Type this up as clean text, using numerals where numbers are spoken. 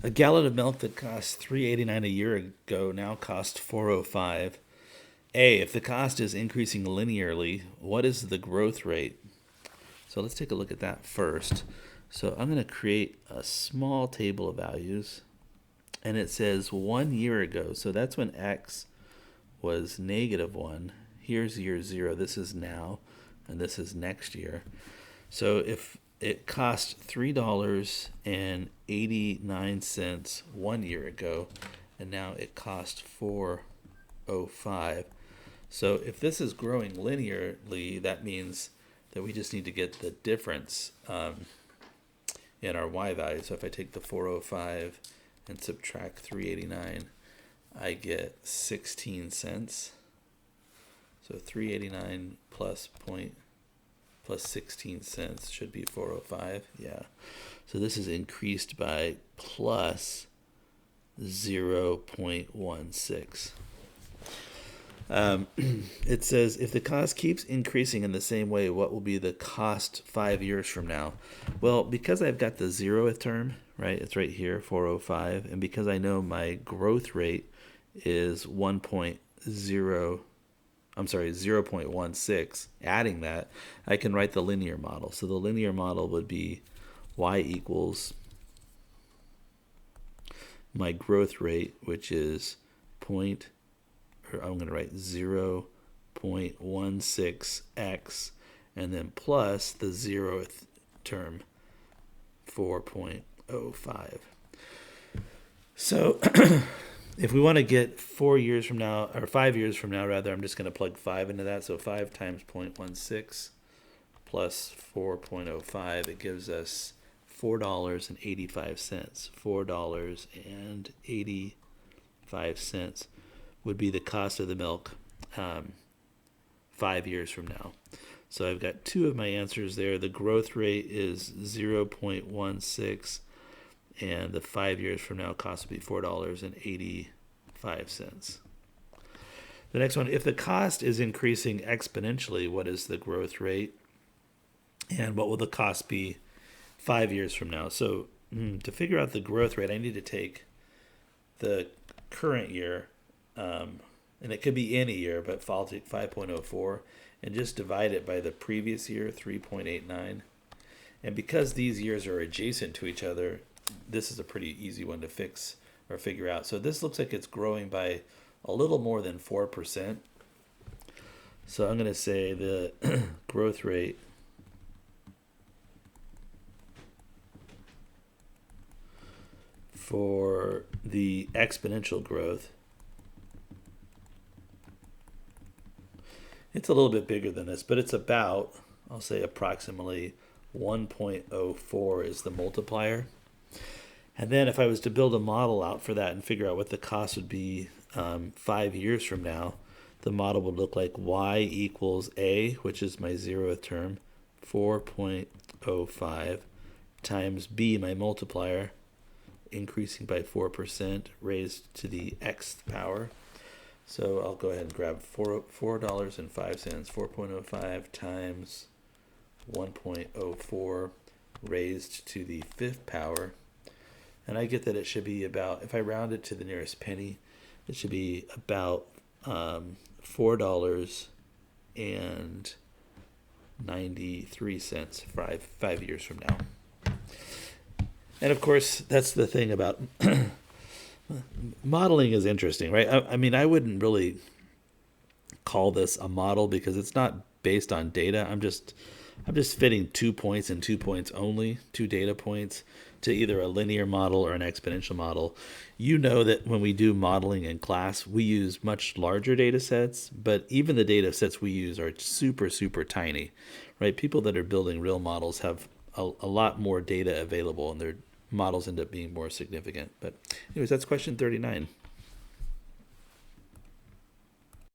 A gallon of milk that cost $3.89 a year ago now costs $4.05. A, if the cost is increasing linearly, what is the growth rate? So let's take a look at that first. So I'm going to create a small table of values, and it says 1 year ago. So that's when X was -1. Here's year 0. This is now, and this is next year. So if it cost $3.89 1 year ago, and now it costs $4.05. So if this is growing linearly, that means that we just need to get the difference in our y value. So if I take the 405 and subtract 389, I get 16 cents. So 389 plus 16 cents should be 405. Yeah. So this is increased by plus 0.16. It says, if the cost keeps increasing in the same way, what will be the cost 5 years from now? Well, because I've got the 0th term, right? It's right here, 405. And because I know my growth rate is 0.16, adding that, I can write the linear model. So the linear model would be y equals my growth rate, which is I'm going to write 0.16x, and then plus the 0th term, 4.05. So if we want to get 4 years from now, or 5 years from now rather, I'm just going to plug 5 into that. So 5 times 0.16 plus 4.05, it gives us $4.85. $4.85 would be the cost of the milk 5 years from now. So I've got two of my answers there. The growth rate is 0.16, and the 5 years from now cost will be $4.85. The next one, if the cost is increasing exponentially, what is the growth rate? And what will the cost be 5 years from now? So to figure out the growth rate, I need to take the current year, and it could be any year, but I'll take 5.04 and just divide it by the previous year, 3.89. And because these years are adjacent to each other, this is a pretty easy one to fix or figure out. So this looks like it's growing by a little more than 4%. So I'm going to say the growth rate for the exponential growth, it's a little bit bigger than this, but it's about, I'll say approximately 1.04 is the multiplier. And then if I was to build a model out for that and figure out what the cost would be 5 years from now, the model would look like y equals a, which is my 0th term, 4.05, times b, my multiplier, increasing by 4%, raised to the xth power. So I'll go ahead and grab $4.05, 4.05 times 1.04 raised to the 5th power. And I get that it should be about, if I round it to the nearest penny, it should be about $4.93 5 years from now. And of course, that's the thing about modeling is interesting, right? I mean, I wouldn't really call this a model because it's not based on data. I'm just fitting 2 points and 2 points only, 2 data points, to either a linear model or an exponential model. You know that when we do modeling in class, we use much larger data sets, but even the data sets we use are super, super tiny, right? People that are building real models have a lot more data available, and their models end up being more significant. But anyways, that's question 39.